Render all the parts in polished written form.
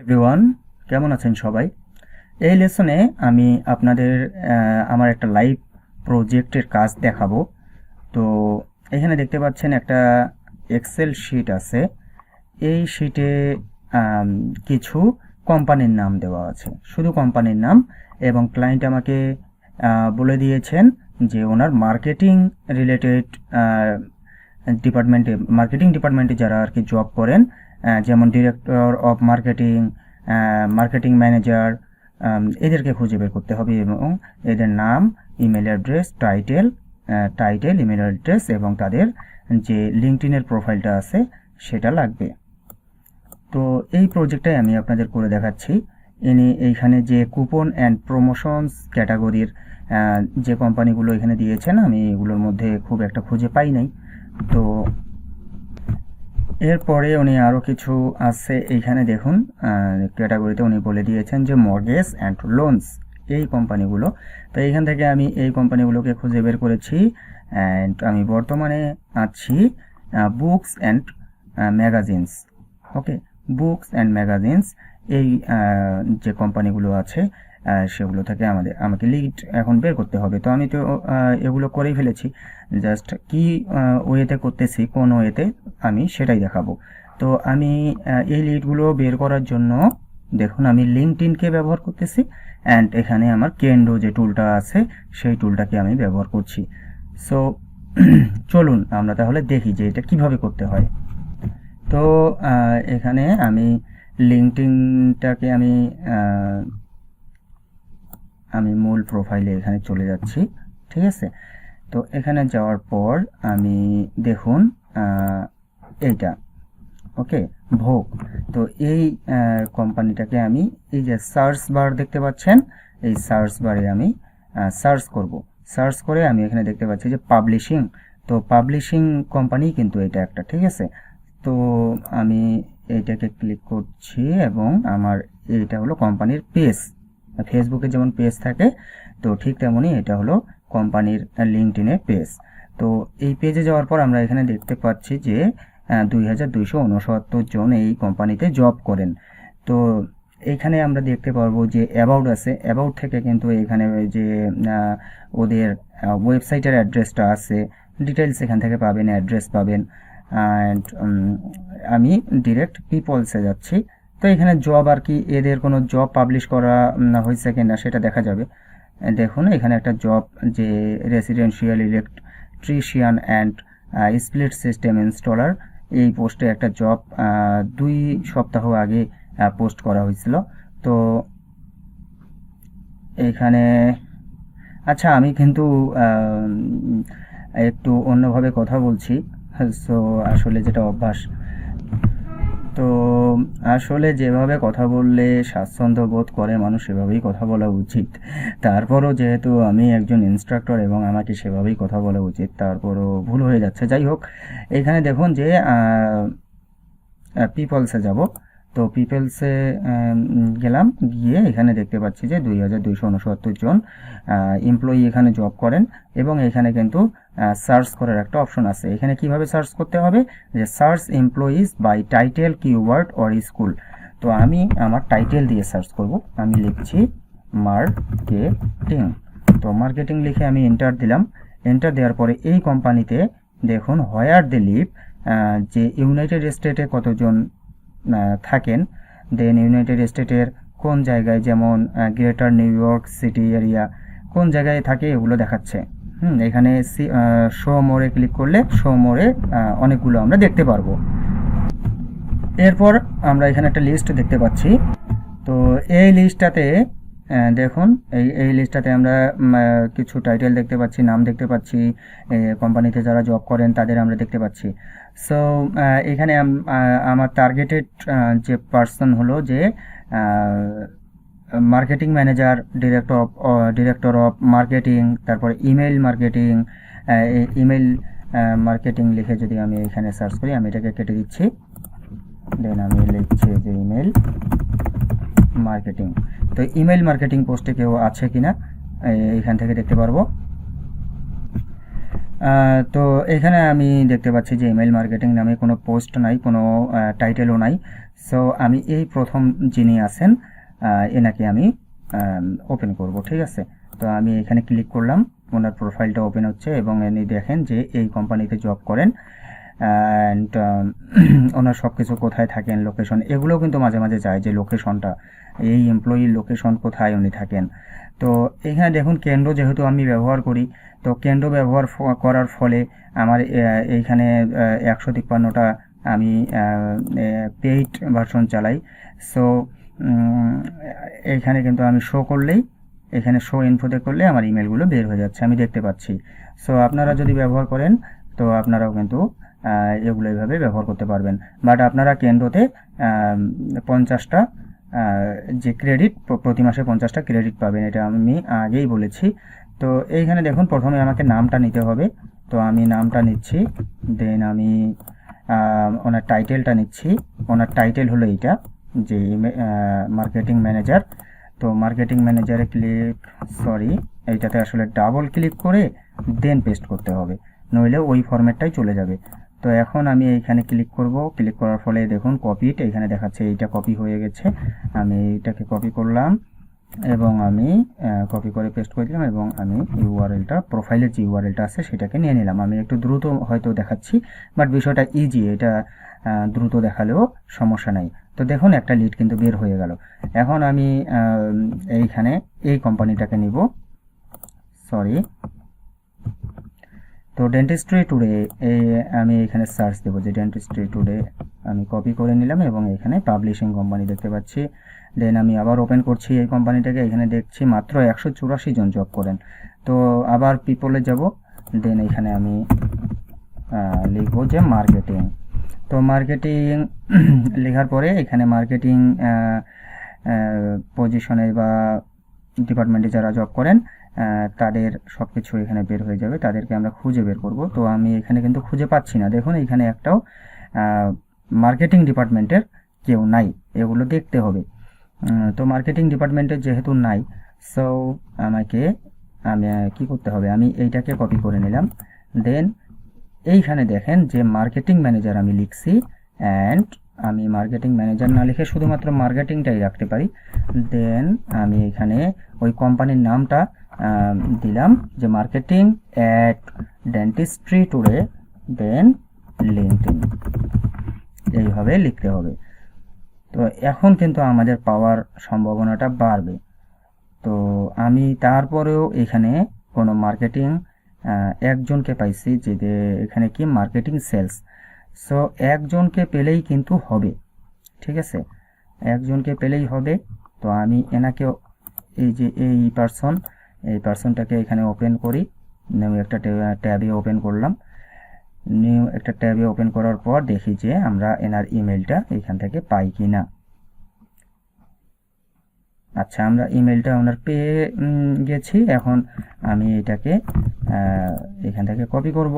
Everyone, কেমন আছেন সবাই? এই লেসনে আমি আপনাদের আমার একটা লাইভ প্রজেক্টের কাজ দেখাবো। তো এখানে দেখতে পাচ্ছেন একটা এক্সেল শিট আছে। এই শিটে কিছু কোম্পানির নাম দেওয়া আছে, শুধু কোম্পানির নাম, এবং ক্লায়েন্ট আমাকে বলে দিয়েছেন যে ওনার মার্কেটিং রিলেটেড ডিপার্টমেন্টে যারা আর কি জব করেন, যেমন director of marketing, marketing manager, এদেরকে খুঁজে বের করতে হবে এবং এদের নাম, ইমেল অ্যাড্রেস, ইমেল অ্যাড্রেস এবং তাদের যে লিঙ্কডইনের প্রোফাইলটা আছে সেটা লাগবে। তো এই প্রজেক্টটাই আমি আপনাদের করে দেখাচ্ছি। এইখানে যে কুপন অ্যান্ড প্রমোশনস ক্যাটাগরির যে কোম্পানিগুলো এখানে দিয়েছেন, আমি এগুলোর মধ্যে খুব একটা খুঁজে পাই নাই। তো এরপরে উনি আরও কিছু আছে, এইখানে দেখুন ক্যাটাগরিতে উনি বলে দিয়েছেন যে মর্গেজ অ্যান্ড লোনস, এই কোম্পানিগুলো। তো এইখান থেকে আমি এই কোম্পানিগুলোকে খুঁজে বের করেছি। অ্যান্ড আমি বর্তমানে আছি books and magazines. Okay, books and magazines, এই যে কোম্পানিগুলো আছে সেগুলো থেকে আমাকে লিড এখন বের করতে হবে। তো আমি তো এগুলো করেই ফেলেছি, জাস্ট কি ওয়েতে করতেছি, কোন ওয়েতে আমি সেটাই দেখাবো। তো আমি এই লিডগুলো বের করার জন্য দেখুন আমি লিঙ্কডইনকে ব্যবহার করতেছি, অ্যান্ড এখানে আমার কেন্ডো যে টুলটা আছে সেই টুলটাকে আমি ব্যবহার করছি। সো চলুন আমরা তাহলে দেখি যে এটা কিভাবে করতে হয়। তো এখানে আমি লিঙ্কডইনটাকে আমি মূল প্রোফাইলে এখানে চলে যাচ্ছি, ঠিক আছে। তো এখানে যাওয়ার পর আমি দেখুন এইটা, ওকে, ভোগ। তো এই কোম্পানিটাকে আমি এই যে সার্চ বার দেখতে পাচ্ছেন, এই সার্চ বারে আমি সার্চ করব। সার্চ করে আমি এখানে দেখতে পাচ্ছি যে পাবলিশিং, তো পাবলিশিং কোম্পানি কিন্তু এটা একটা, ঠিক আছে। তো আমি এইটাকে ক্লিক করছি এবং আমার এইটা হলো কোম্পানির পেজ। ফেসবুকে যেমন পেজ থাকে, তো ঠিক তেমনই এটা হলো কোম্পানির লিঙ্কডইনের পেজ। তো এই পেজে যাওয়ার পর আমরা এখানে দেখতে পাচ্ছি যে 2269 জন এই কোম্পানিতে জব করেন। তো এইখানে আমরা দেখতে পারবো যে অ্যাবাউট আছে, অ্যাবাউট থেকে কিন্তু এখানে যে ওদের ওয়েবসাইটের অ্যাড্রেসটা আছে, ডিটেলস এখান থেকে পাবেন, অ্যাড্রেস পাবেন। অ্যান্ড আমি ডিরেক্ট পিপলসে যাচ্ছি। তো এখানে জব আর কি, এদের কোনো জব পাবলিশ করা হয়েছে কিনা সেটা দেখা যাবে। দেখুন এখানে একটা জব, যে residential electrician and split system installer, এই পোস্টে একটা জব 2 সপ্তাহ আগে পোস্ট করা হয়েছিল। তো এখানে আচ্ছা, আমি কিন্তু একটু অন্যভাবে কথা বলছি, সো আসলে যেটা অভ্যাস। তো আসলে যেভাবে কথা বললে স্বাচ্ছন্দ্য বোধ করে মানুষ, সেভাবেই কথা বলা উচিত। তারপরও যেহেতু আমি একজন ইনস্ট্রাক্টর এবং আমাকে সেভাবেই কথা বলা উচিত, তারপরও ভুল হয়ে যাচ্ছে। যাই হোক, এখানে দেখুন যে পিপলসে যাব। তো পিপলসে গেলাম, গিয়ে এখানে দেখতে পাচ্ছি যে 2269 জন এমপ্লয়ি এখানে জব করেন, এবং এখানে কিন্তু সার্চ করার একটা অপশন আছে। এখানে কিভাবে সার্চ করতে হবে, যে search employees by title, keyword or school. তো আমি আমার টাইটেল দিয়ে সার্চ করব। আমি লিখছি মার্কেটিং। তো মার্কেটিং লিখে আমি এন্টার দিলাম। এন্টার দেওয়ার পরে এই কোম্পানিতে দেখুন হোয়ার দে লিভ, যে ইউনাইটেড স্টেটে কতজন থাকেন, দেন ইউনাইটেড স্টেটের কোন জায়গায়, যেমন greater new York city area কোন জায়গায় থাকে এগুলো দেখাচ্ছে। এখানে শো মোরে ক্লিক করলে শো মোরে অনেকগুলো আমরা দেখতে পারবো। এরপর আমরা এখানে একটা লিস্ট দেখতে পাচ্ছি। তো এই লিস্টটাতে দেখুন এই লিস্টটাতে আমরা কিছু টাইটেল দেখতে পাচ্ছি, নাম দেখতে পাচ্ছি, কোম্পানিতে যারা জব করেন তাদের আমরা দেখতে পাচ্ছি। সো এখানে আমার টার্গেটেড যে পার্সন হলো যে marketing manager, director of marketing, তারপরে ইমেল মার্কেটিং। ইমেল মার্কেটিং লিখে যদি আমি এখানে সার্চ করি, আমি এটাকে কেটে দিচ্ছি, দেন আমি লিখছি যে ইমেল মার্কেটিং। তো ইমেল মার্কেটিং পোস্টে কেউ আছে কিনা এখান থেকে দেখতে পারবো। তো এখানে আমি দেখতে পাচ্ছি যে ইমেল মার্কেটিং নামে কোনো পোস্ট নাই, কোনো টাইটেলও নাই। সো আমি এই প্রথম যিনি আছেন এনাকে আমি ওপেন করব, ঠিক আছে। তো আমি এখানে ক্লিক করলাম, ওনার প্রোফাইলটা ওপেন হচ্ছে এবং ইনি দেখেন যে এই কোম্পানিতে জব করেন অ্যান্ড ওনার সব কিছু কোথায় থাকেন, লোকেশন, এগুলোও কিন্তু মাঝে মাঝে যায় যে লোকেশনটা, এই এমপ্লয়ির লোকেশন কোথায় উনি থাকেন। তো এখানে দেখুন কেন্দ্র যেহেতু আমি ব্যবহার করি, তো কেন্দ্র ব্যবহার করার ফলে আমার এইখানে 153টা আমি পেইড ভার্সন চালাই। সো এইখানে কিন্তু আমি শো করলেই, এখানে শো ইনফোতে করলে আমার ইমেলগুলো বের হয়ে যাচ্ছে, আমি দেখতে পাচ্ছি। সো আপনারা যদি ব্যবহার করেন তো আপনারাও কিন্তু এগুলো এইভাবে ব্যবহার করতে পারবেন। বাট আপনারা কেন্দ্রতে 50টা যে ক্রেডিট, প্রতি মাসে 50টা ক্রেডিট পাবেন, এটা আমি আগেই বলেছি। তো এইখানে দেখুন প্রথমে আমাকে নামটা নিতে হবে, তো আমি নামটা নিচ্ছি। দেন আমি ওনার টাইটেলটা নিচ্ছি। ওনার টাইটেল হলো এইটা, যে মার্কেটিং ম্যানেজার। তো মার্কেটিং ম্যানেজারে এইটাতে আসলে ডাবল ক্লিক করে দেন পেস্ট করতে হবে, নইলে ওই ফরম্যাটটাই চলে যাবে। তো এখন আমি এইখানে ক্লিক করব, ক্লিক করার ফলে দেখুন কপিট এখানে দেখাচ্ছে, এইটা কপি হয়ে গেছে। আমি এইটাকে কপি করলাম এবং আমি কপি করে পেস্ট করে দিলাম এবং আমি ইউআরএলটা, প্রোফাইলের যে ইউআরএলটা আছে সেটাকে নিয়ে নিলাম। আমি একটু দ্রুত হয়তো দেখাচ্ছি, বাট বিষয়টা ইজি, এটা দ্রুত দেখালেও সমস্যা নাই। তো দেখুন একটা লিড কিন্তু বের হয়ে গেল। এখন আমি এইখানে এই কোম্পানিটাকে নিব, তো ডেন্টিস্ট্রি টুডে, আমি এখানে সার্চ দেবো যে ডেন্টিস্ট্রি টুডে, আমি কপি করে নিলাম এবং এখানে পাবলিশিং কোম্পানি দেখতে পাচ্ছি। দেন আমি আবার ওপেন করছি এই কোম্পানিটাকে, এখানে দেখছি মাত্র 184 জন জব করেন। তো আবার পিপলে যাব, দেন এখানে আমি লিখবো যে মার্কেটিং। তো মার্কেটিং লেখার পরে এখানে মার্কেটিং পজিশনে বা ডিপার্টমেন্টে যারা জব করেন তাদের সব কিছু এখানে বের হয়ে যাবে, তাদেরকে আমরা খুঁজে বের করব। তো আমি এখানে কিন্তু খুঁজে পাচ্ছি না, দেখুন এখানে একটাও মার্কেটিং ডিপার্টমেন্টের কেউ নাই, এগুলো দেখতে হবে। তো মার্কেটিং ডিপার্টমেন্টের যেহেতু নাই, সো আমাকে কি করতে হবে, আমি এইটাকে কপি করে নিলাম। দেন এইখানে দেখেন যে মার্কেটিং ম্যানেজার আমি লিখছি, অ্যান্ড আমি মার্কেটিং ম্যানেজার না লিখে শুধুমাত্র মার্কেটিংটাই রাখতে পারি। দেন আমি এখানে ওই কোম্পানির নামটা দিলাম যে marketing at dentistry today, then LinkedIn, এইভাবে লিখতে হবে। তো এখন কিন্তু আমাদের পাওয়ার সম্ভাবনাটা বাড়বে। তো আমি তারপরেও এখানে কোনো মার্কেটিং একজনকে পাইছি, যে এখানে কি মার্কেটিং সেলস। সো একজনকে পেলেই কিন্তু হবে, ঠিক আছে, একজনকে পেলেই হবে। তো আমি এনাকে, এই যে এই পার্সনটাকে এখানে ওপেন করি, নিউ একটা ট্যাবে ওপেন করলাম। নিউ একটা ট্যাবে ওপেন করার পর দেখি যে আমরা এনার ইমেলটা এখান থেকে পাই কি না। আচ্ছা, আমরা ইমেলটা ওনার পেয়ে গেছি। এখন আমি এটাকে এখান থেকে কপি করব,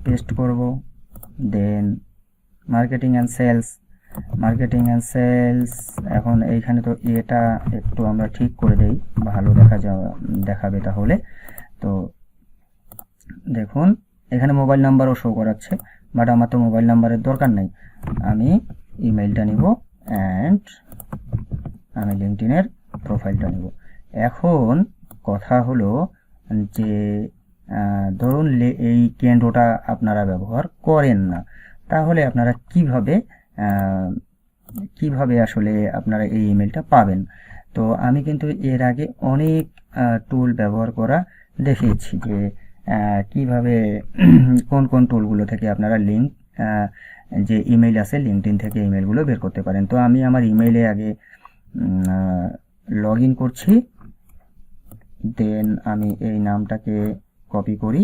পেস্ট করব। দেন মার্কেটিং অ্যান্ড সেলস, এখন এইখানে তো এটা একটু আমরা ঠিক করে দেই, ভালো দেখাবে তাহলে। তো দেখুন এখানে মোবাইল নাম্বারও শো করাচ্ছে, বাট আমার তো মোবাইল নাম্বারের দরকার নেই, আমি ইমেলটা নিব অ্যান্ড আমি লিঙ্কডইনের প্রোফাইলটা নিব। এখন কথা হলো যে ধরুন এই কেন্দ্রটা আপনারা ব্যবহার করেন না, তাহলে আপনারা কিভাবে আসলে আপনারা এই ইমেলটা পাবেন। তো আমি কিন্তু এর আগে অনেক টুল ব্যবহার করা দেখিয়েছি যে কিভাবে কোন কোন টুলগুলো থেকে আপনারা যে ইমেল আছে লিঙ্কডইন থেকে ইমেলগুলো বের করতে পারেন। তো আমি আমার ইমেইলে আগে লগ ইন করছি। দেন আমি এই নামটাকে কপি করি,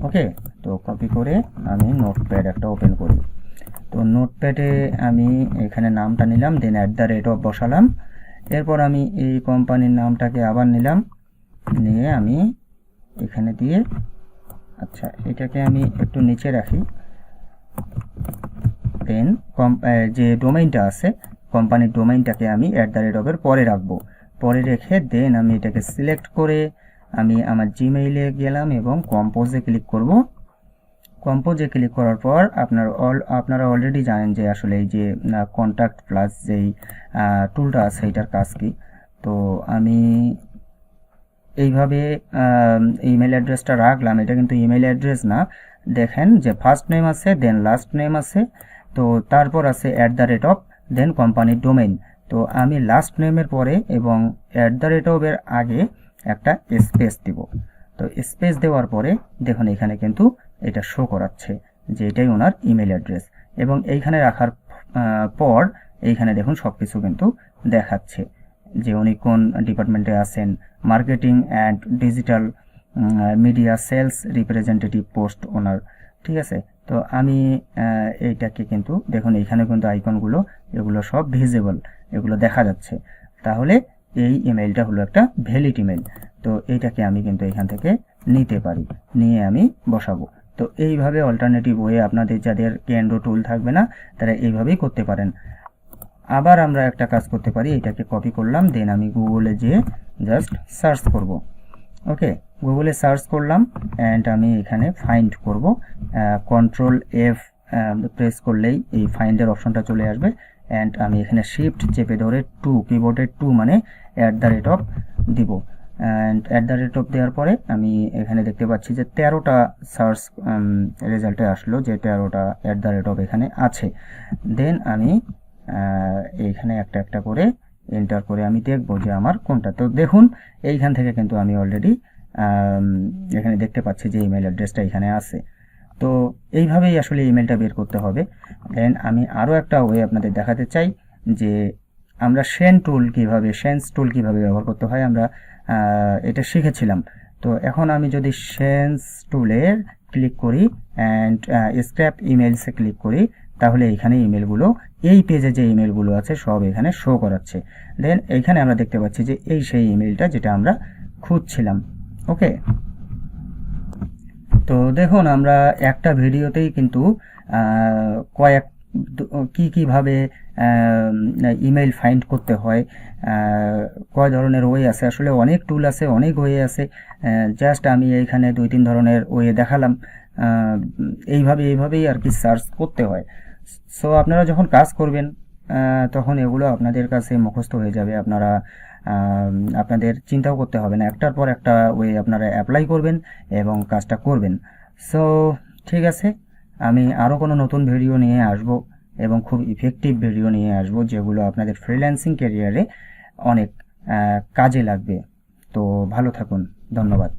ওকে। তো কপি করে আমি নোটপ্যাড একটা ওপেন করি। তো নোটপ্যাডে আমি এখানে নামটা নিলাম, দেন @ বসালাম। এরপর আমি এই কোম্পানির নামটাকে আবার নিলাম, নিয়ে আমি এখানে দিয়ে, আচ্ছা এটাকে আমি একটু নিচে রাখি। দেন যে ডোমেইনটা আছে, কোম্পানির ডোমেইনটাকে আমি @ এর পরে রাখবো, পরে রেখে দেন আমি এটাকে সিলেক্ট করে আমি আমার জিমেইলে গেলাম এবং কম্পোজে ক্লিক করব। কম্পোজে ক্লিক করার পর আপনারা অলরেডি জানেন যে আসলে এই যে কন্ট্যাক্ট প্লাস যেই টুলটা আছে এটার কাজ কি। তো আমি এইভাবে ইমেল অ্যাড্রেসটা রাখলাম, এটা কিন্তু ইমেল অ্যাড্রেস না। দেখেন যে ফার্স্ট নেম আছে, দেন লাস্ট নেম আছে, তো তারপর আছে @ দেন কোম্পানির ডোমেইন। তো আমি লাস্ট নেমের পরে এবং @এর আগে একটা স্পেস দিব। তো স্পেস দেওয়ার পরে দেখুন এখানে কিন্তু এটা শো করাচ্ছে যে এটাই ওনার ইমেল অ্যাড্রেস, এবং এইখানে রাখার পর এইখানে দেখুন সব কিছু কিন্তু দেখাচ্ছে যে উনি কোন ডিপার্টমেন্টে আছেন, marketing and digital media sales representative post ওনার। ঠিক আছে, তো আমি এইটাকে কিন্তু দেখুন এইখানে কিন্তু আইকনগুলো এগুলো সব ভিজিবল, এগুলো দেখা যাচ্ছে। তাহলে এই ইমেলটা হলো একটা ভ্যালিড ইমেল। তো এইটাকে আমি কিন্তু এখান থেকে নিতে পারি, নিয়ে আমি বসাবো। তো এইভাবে অল্টারনেটিভ ওয়ে আপনাদের যাদের ক্যানডো টুল থাকবে না তারা এইভাবেই করতে পারেন। আবার আমরা একটা কাজ করতে পারি, এটাকে কপি করলাম, দেন আমি গুগলে যেয়ে জাস্ট সার্চ করব। ওকে, গুগলে সার্চ করলাম অ্যান্ড আমি এখানে ফাইন্ড করব। Ctrl+F প্রেস করলেই এই ফাইন্ডের অপশনটা চলে আসবে, অ্যান্ড আমি এখানে শিফট চেপে ধরে কিবোর্ডের 2 মানে @ দিব। অ্যান্ড @ দেওয়ার পরে আমি এখানে দেখতে পাচ্ছি যে 13টা সার্চ রেজাল্টে আসলো, যে 13টা @ এখানে আছে। দেন আমি এইখানে একটা একটা করে এন্টার করে আমি দেখব যে আমার কোনটা। তো দেখুন এইখান থেকে কিন্তু আমি অলরেডি এখানে দেখতে পাচ্ছি যে ইমেল অ্যাড্রেসটা এখানে আছে। তো এইভাবেই আসলে ইমেলটা বের করতে হবে। দেন আমি আরও একটা ওয়ে আপনাদের দেখাতে চাই যে আমরা সেন্স টুল কিভাবে ব্যবহার করতে হয়, আমরা এটা শিখেছিলাম। তো এখন আমি যদি সেন্স টুলের ক্লিক করি অ্যান্ড স্ক্র্যাপ ইমেলসে ক্লিক করি, তাহলে এইখানে ইমেলগুলো, এই পেজে যে ইমেলগুলো আছে সব এখানে শো করাচ্ছে। দেন এইখানে আমরা দেখতে পাচ্ছি যে এই সেই ইমেলটা যেটা আমরা খুঁজছিলাম। ওকে, তো দেখুন আমরা একটা ভিডিওতেই কিন্তু কিভাবে ইমেল ফাইন্ড করতে হয়, কয় ধরনের ওয়ে আছে, আসলে অনেক টুল আছে, অনেক ওয়ে আছে। জাস্ট আমি এইখানে 2-3 ধরনের ওয়ে দেখালাম। এইভাবেই আর কি সার্চ করতে হয়। সো আপনারা যখন কাজ করবেন তখন এগুলো আপনাদের কাছে মুখস্থ হয়ে যাবে, আপনারা আপনাদের চিন্তাও করতে হবে না, একটার পর একটা ওয়ে আপনারা অ্যাপ্লাই করবেন এবং কাজটা করবেন। সো ঠিক আছে, আমি আরও কোনো নতুন ভিডিও নিয়ে আসব এবং খুব ইফেক্টিভ ভিডিও নিয়ে আসব যেগুলো আপনাদের ফ্রিল্যান্সিং ক্যারিয়ারে অনেক কাজে লাগবে। তো ভালো থাকুন, ধন্যবাদ।